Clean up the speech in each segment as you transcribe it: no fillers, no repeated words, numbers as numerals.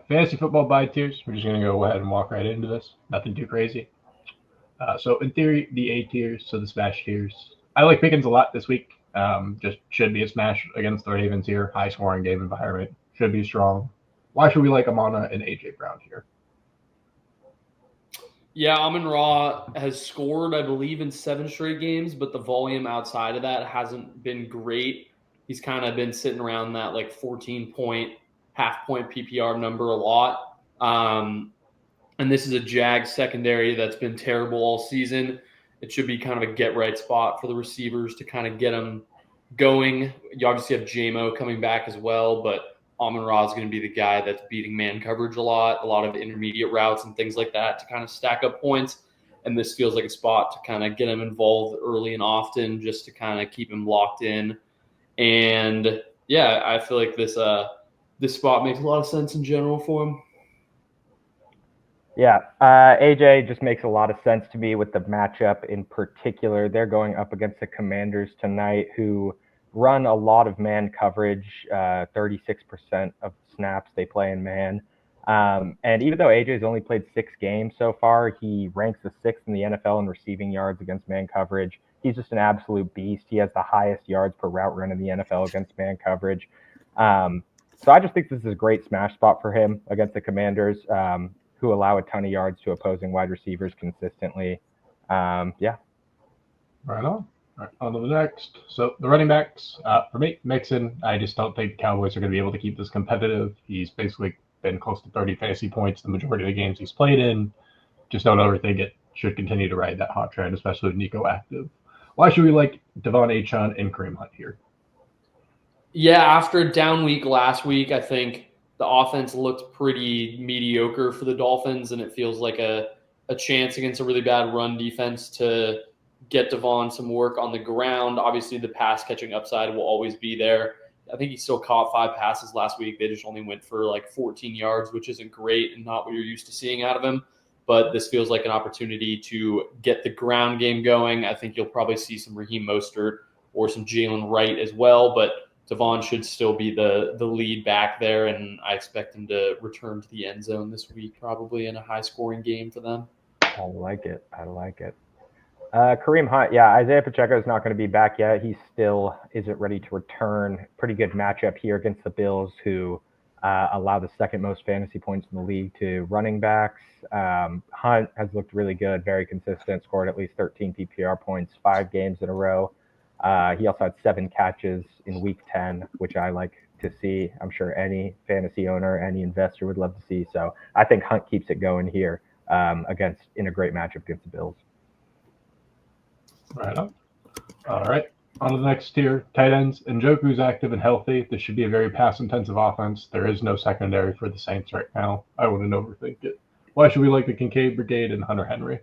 Fantasy football buy tiers. We're just going to go ahead and walk right into this. Nothing too crazy. So in theory, the A tiers, so the smash tiers. I like Pickens a lot this week. Just should be a smash against the Ravens here. High scoring game environment. Should be strong. Why should we like Amana and AJ Brown here? Yeah, Amon-Ra has scored, I believe, in 7 straight games, but the volume outside of that hasn't been great. He's kind of been sitting around that like 14-point, half-point PPR number a lot. And this is a Jag secondary that's been terrible all season. It should be kind of a get-right spot for the receivers to kind of get them going. You obviously have JMO coming back as well, but Amon-Ra is going to be the guy that's beating man coverage a lot of intermediate routes and things like that to kind of stack up points. And this feels like a spot to kind of get him involved early and often just to kind of keep him locked in. And yeah, I feel like this spot makes a lot of sense in general for him. Yeah, AJ just makes a lot of sense to me with the matchup in particular. They're going up against the Commanders tonight, who run a lot of man coverage. 36% of snaps they play in man. And even though AJ's only played 6 games so far, he ranks the 6th in the NFL in receiving yards against man coverage. He's just an absolute beast. He has the highest yards per route run in the NFL against man coverage. So I just think this is a great smash spot for him against the Commanders, who allow a ton of yards to opposing wide receivers consistently. Yeah. Right on. All right, on to the next. So the running backs, for me, Mixon, I just don't think Cowboys are going to be able to keep this competitive. He's basically been close to 30 fantasy points the majority of the games he's played in. Just don't overthink it. Should continue to ride that hot trend, especially with Nico active. Why should we like Devon Achane and Kareem Hunt here? Yeah, after a down week last week, I think the offense looked pretty mediocre for the Dolphins, and it feels like a chance against a really bad run defense to get Devon some work on the ground. Obviously, the pass catching upside will always be there. I think he still caught 5 passes last week. They just only went for like 14 yards, which isn't great and not what you're used to seeing out of him. But this feels like an opportunity to get the ground game going. I think you'll probably see some Raheem Mostert or some Jalen Wright as well, but Devon should still be the lead back there, and I expect him to return to the end zone this week, probably in a high-scoring game for them. I like it. Kareem Hunt, yeah, Isaiah Pacheco is not going to be back yet. He still isn't ready to return. Pretty good matchup here against the Bills, who allow the second most fantasy points in the league to running backs. Hunt has looked really good, very consistent, scored at least 13 PPR points 5 games in a row. He also had 7 catches in week 10, which I like to see. I'm sure any fantasy owner, any investor would love to see. So I think Hunt keeps it going here in a great matchup against the Bills. Right on. All right. On to the next tier, tight ends. Njoku's active and healthy. This should be a very pass-intensive offense. There is no secondary for the Saints right now. I wouldn't overthink it. Why should we like the Kincaid Brigade and Hunter Henry?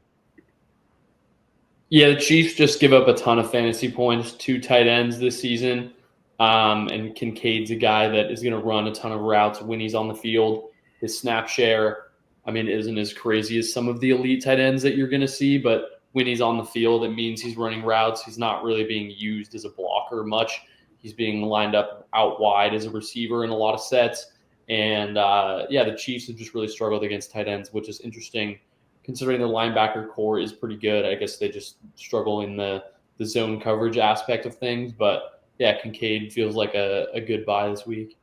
Yeah, the Chiefs just give up a ton of fantasy points to tight ends this season. And Kincaid's a guy that is going to run a ton of routes when he's on the field. His snap share, isn't as crazy as some of the elite tight ends that you're going to see, but when he's on the field, it means he's running routes. He's not really being used as a blocker much. He's being lined up out wide as a receiver in a lot of sets. And the Chiefs have just really struggled against tight ends, which is interesting considering the linebacker core is pretty good. I guess they just struggle in the zone coverage aspect of things. But yeah, Kincaid feels like a good buy this week.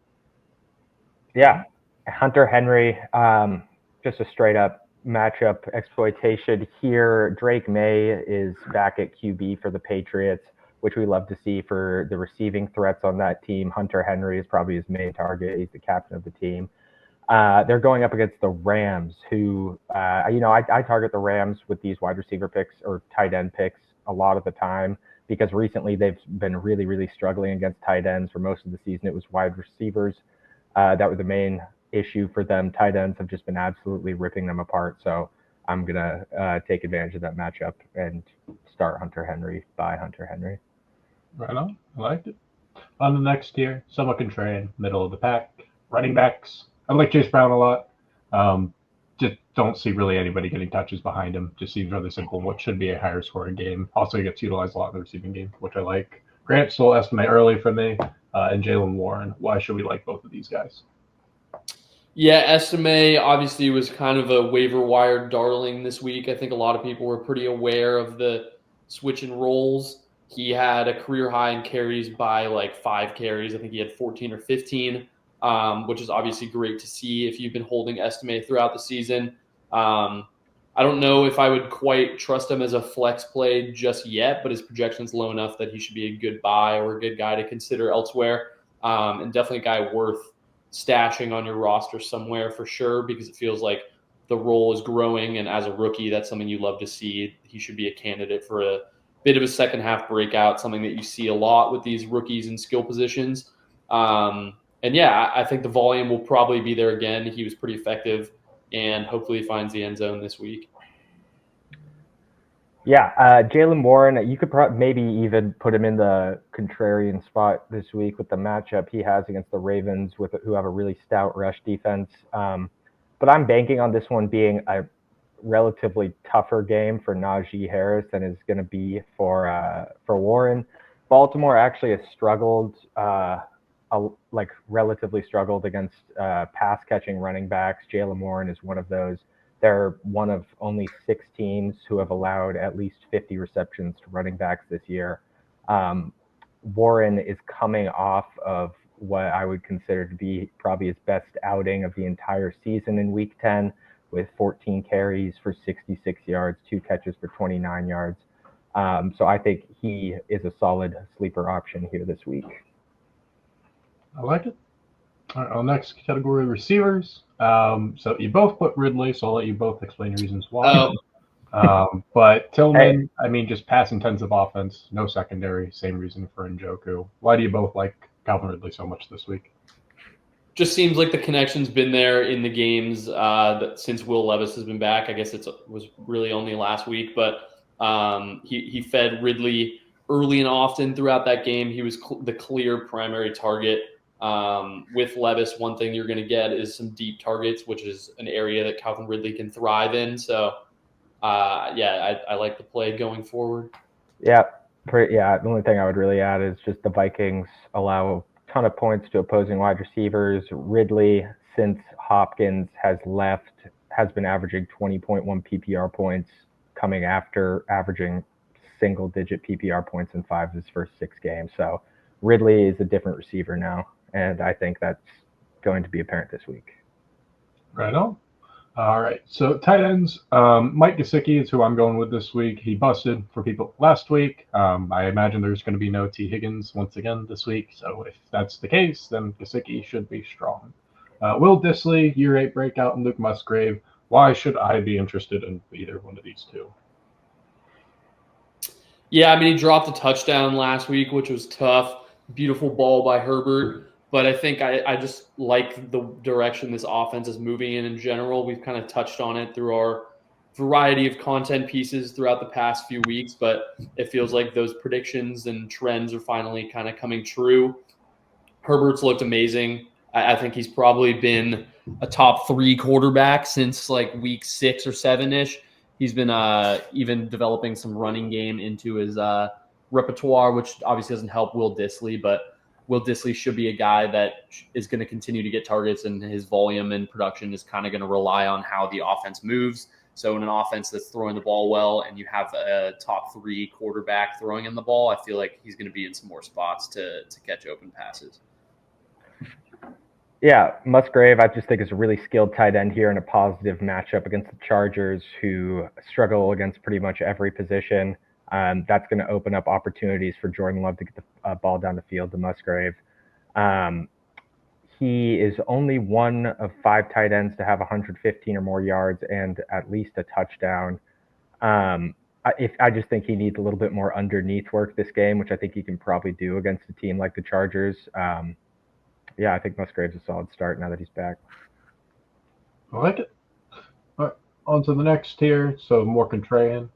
Yeah, Hunter Henry, just a straight up matchup exploitation here. Drake May is back at QB for the Patriots, which we love to see for the receiving threats on that team. Hunter Henry is probably his main target. He's the captain of the team. They're going up against the Rams, who, I target the Rams with these wide receiver picks or tight end picks a lot of the time because recently they've been really, really struggling against tight ends. For most of the season, it was wide receivers that were the main issue for them. Tight ends have just been absolutely ripping them apart. So I'm going to take advantage of that matchup and start Hunter Henry by Hunter Henry. Right on. I liked it. On the next tier, someone can train, middle of the pack, running backs. I like Chase Brown a lot. Just don't see really anybody getting touches behind him. Just seems rather simple. What should be a higher scoring game. Also, he gets utilized a lot in the receiving game, which I like. Grant Stole estimate early for me, and Jalen Warren. Why should we like both of these guys? Yeah, Estime obviously was kind of a waiver wire darling this week. I think a lot of people were pretty aware of the switch and roles. He had a career high in carries by like 5 carries. I think he had 14 or 15, which is obviously great to see if you've been holding Estime throughout the season. I don't know if I would quite trust him as a flex play just yet, but his projection's low enough that he should be a good buy or a good guy to consider elsewhere, and definitely a guy worth stashing on your roster somewhere for sure, because it feels like the role is growing. And as a rookie, that's something you love to see. He should be a candidate for a bit of a second half breakout, something that you see a lot with these rookies in skill positions. And yeah, I think the volume will probably be there again. He was pretty effective and hopefully finds the end zone this week. Yeah, Jalen Warren, you could maybe even put him in the contrarian spot this week with the matchup he has against the Ravens, who have a really stout rush defense. But I'm banking on this one being a relatively tougher game for Najee Harris than is going to be for Warren. Baltimore actually has struggled, relatively struggled against pass catching running backs. Jalen Warren is one of those. They're one of only 6 teams who have allowed at least 50 receptions to running backs this year. Warren is coming off of what I would consider to be probably his best outing of the entire season in Week 10, with 14 carries for 66 yards, 2 catches for 29 yards. So I think he is a solid sleeper option here this week. I like it. All right, our next category, receivers. So you both put Ridley, so I'll let you both explain reasons why. But Tillman, I mean, just pass-intensive offense, no secondary, same reason for Njoku. Why do you both like Calvin Ridley so much this week? Just seems like the connection's been there in the games since Will Levis has been back. I guess it was really only last week, but he fed Ridley early and often throughout that game. He was the clear primary target. With Levis, one thing you're going to get is some deep targets, which is an area that Calvin Ridley can thrive in. So, I like the play going forward. Yeah, the only thing I would really add is just the Vikings allow a ton of points to opposing wide receivers. Ridley, since Hopkins has left, has been averaging 20.1 PPR points, coming after averaging single-digit PPR points in 5 of his first 6 games. So Ridley is a different receiver now, and I think that's going to be apparent this week. Right on. All right, so tight ends, Mike Gesicki is who I'm going with this week. He busted for people last week. I imagine there's going to be no T. Higgins once again this week, so if that's the case, then Gesicki should be strong. Will Dissly, year 8 breakout, and Luke Musgrave. Why should I be interested in either one of these two? Yeah, I mean, he dropped a touchdown last week, which was tough. Beautiful ball by Herbert. But I think I just like the direction this offense is moving in general. We've kind of touched on it through our variety of content pieces throughout the past few weeks, but it feels like those predictions and trends are finally kind of coming true. Herbert's looked amazing. I think he's probably been a top 3 quarterback since like week 6 or 7-ish. He's been even developing some running game into his repertoire, which obviously doesn't help Will Dissly, but Will Dissly should be a guy that is going to continue to get targets, and his volume and production is kind of going to rely on how the offense moves. So in an offense that's throwing the ball well and you have a top 3 quarterback throwing in the ball, I feel like he's going to be in some more spots to catch open passes. Yeah, Musgrave, I just think is a really skilled tight end here in a positive matchup against the Chargers, who struggle against pretty much every position. That's going to open up opportunities for Jordan Love to get the ball down the field to Musgrave. He is only one of 5 tight ends to have 115 or more yards and at least a touchdown. I just think he needs a little bit more underneath work this game, which I think he can probably do against a team like the Chargers. I think Musgrave's a solid start now that he's back. I like it. All right, on to the next tier. So more contrarian.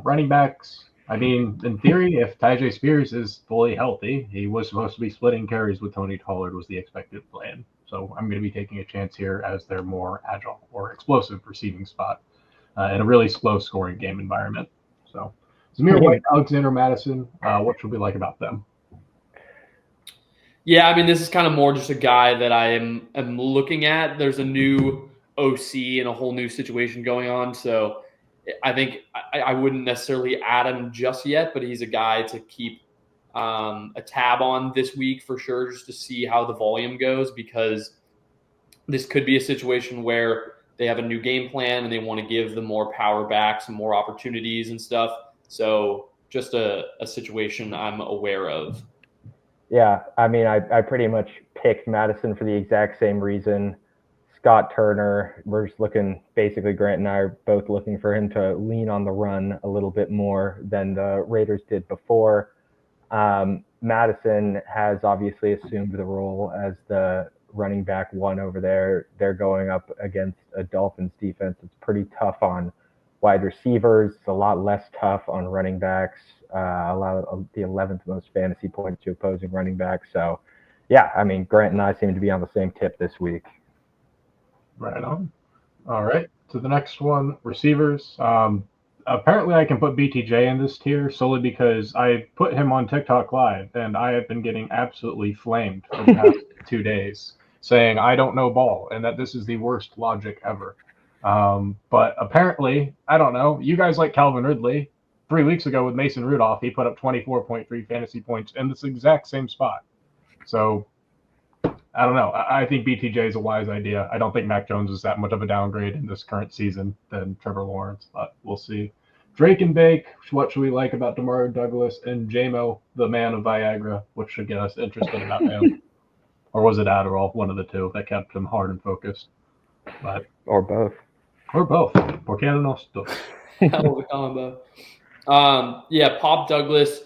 Running backs. I mean, in theory, if Tyjae Spears is fully healthy, he was supposed to be splitting carries with Tony Pollard was the expected plan. So I'm going to be taking a chance here as their more agile or explosive receiving spot in a really slow scoring game environment. So Zamir White, Alexander Madison, what should we like about them? Yeah, I mean, this is kind of more just a guy that I am looking at. There's a new OC and a whole new situation going on, so I think I wouldn't necessarily add him just yet, but he's a guy to keep a tab on this week for sure, just to see how the volume goes, because this could be a situation where they have a new game plan and they want to give the more power back some more opportunities and stuff. So just a situation I'm aware of. Yeah, I mean, I pretty much picked Madison for the exact same reason. Scott Turner, we're just looking, basically, Grant and I are both looking for him to lean on the run a little bit more than the Raiders did before. Madison has obviously assumed the role as the running back one over there. They're going up against a Dolphins defense. It's pretty tough on wide receivers. It's a lot less tough on running backs. Allow the 11th most fantasy points to opposing running backs. So, yeah, I mean, Grant and I seem to be on the same tip this week. Right on. All right. To the next one, receivers. Apparently, I can put BTJ in this tier solely because I put him on TikTok Live, and I have been getting absolutely flamed for the past 2 days, saying I don't know ball and that this is the worst logic ever. But apparently, I don't know. You guys like Calvin Ridley. 3 weeks ago with Mason Rudolph, he put up 24.3 fantasy points in this exact same spot. So I don't know. I think BTJ is a wise idea. I don't think Mac Jones is that much of a downgrade in this current season than Trevor Lawrence, but we'll see. Drake and Bake, what should we like about Demario Douglas? And JMO, the man of Viagra, which should get us interested about him. Or was it Adderall? One of the two that kept him hard and focused. But Or both. Or both. ¿Por qué no los dos? Hell of a combo. Yeah, Pop Douglas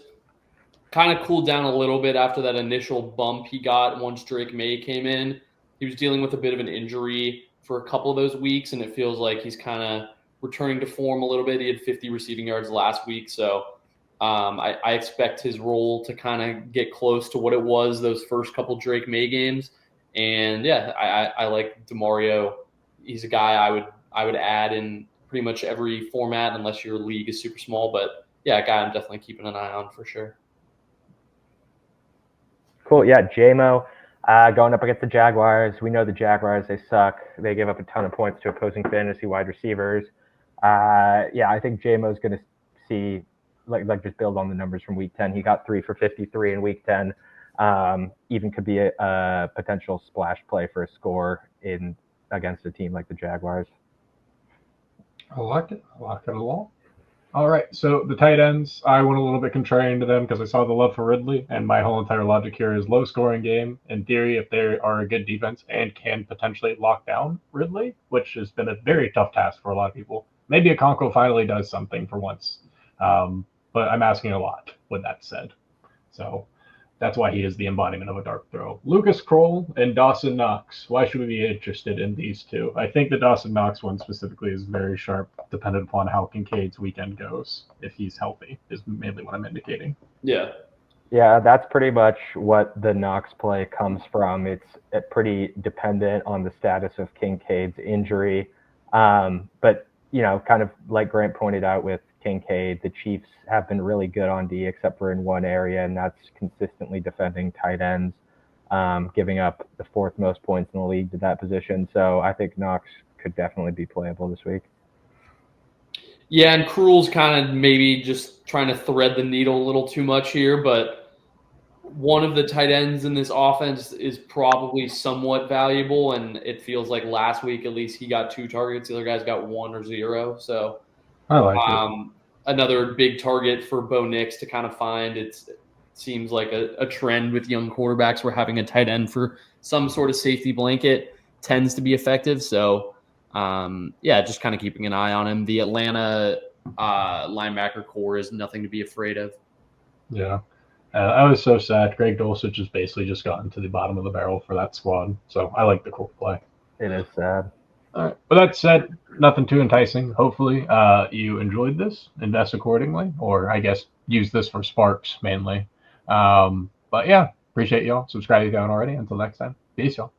kind of cooled down a little bit after that initial bump he got once Drake May came in. He was dealing with a bit of an injury for a couple of those weeks, and it feels like he's kind of returning to form a little bit. He had 50 receiving yards last week, so I expect his role to kind of get close to what it was those first couple Drake May games. And yeah, I like Demario. He's a guy I would add in pretty much every format unless your league is super small. But yeah, a guy I'm definitely keeping an eye on for sure. Cool. Yeah, JMO going up against the Jaguars. We know the Jaguars, they suck. They give up a ton of points to opposing fantasy wide receivers. Yeah, I think JMO's going to see, like just build on the numbers from week 10. He got 3 for 53 in week 10. Even could be a potential splash play for a score against a team like the Jaguars. I like it. I like it a lot. All right, so the tight ends, I went a little bit contrarian to them because I saw the love for Ridley, and my whole entire logic here is low-scoring game. In theory, if they are a good defense and can potentially lock down Ridley, which has been a very tough task for a lot of people, maybe Okonkwo finally does something for once. But I'm asking a lot with that said. So that's why he is the embodiment of a dark throw. Lucas Kroll and Dawson Knox. Why should we be interested in these two? I think the Dawson Knox one specifically is very sharp, dependent upon how Kincaid's weekend goes. If he's healthy, is mainly what I'm indicating. Yeah. Yeah, that's pretty much what the Knox play comes from. It's pretty dependent on the status of Kincaid's injury. But, kind of like Grant pointed out with Kincaid, the Chiefs have been really good on D except for in one area, and that's consistently defending tight ends, giving up the 4th most points in the league to that position. So I think Knox could definitely be playable this week. Yeah, and Krul's kind of maybe just trying to thread the needle a little too much here, but one of the tight ends in this offense is probably somewhat valuable, and it feels like last week at least he got 2 targets. The other guys got 1 or 0. So I like it. Another big target for Bo Nix to kind of find. It seems like a trend with young quarterbacks where having a tight end for some sort of safety blanket tends to be effective. So, yeah, just kind of keeping an eye on him. The Atlanta linebacker core is nothing to be afraid of. Yeah. I was so sad. Greg Dulcich has basically just gotten to the bottom of the barrel for that squad. So I like the core play. It is sad. All right. But that said, nothing too enticing. Hopefully you enjoyed this, invest accordingly, or I guess use this for sparks mainly. But yeah, appreciate y'all. Subscribe if you haven't already. Until next time. Peace, y'all.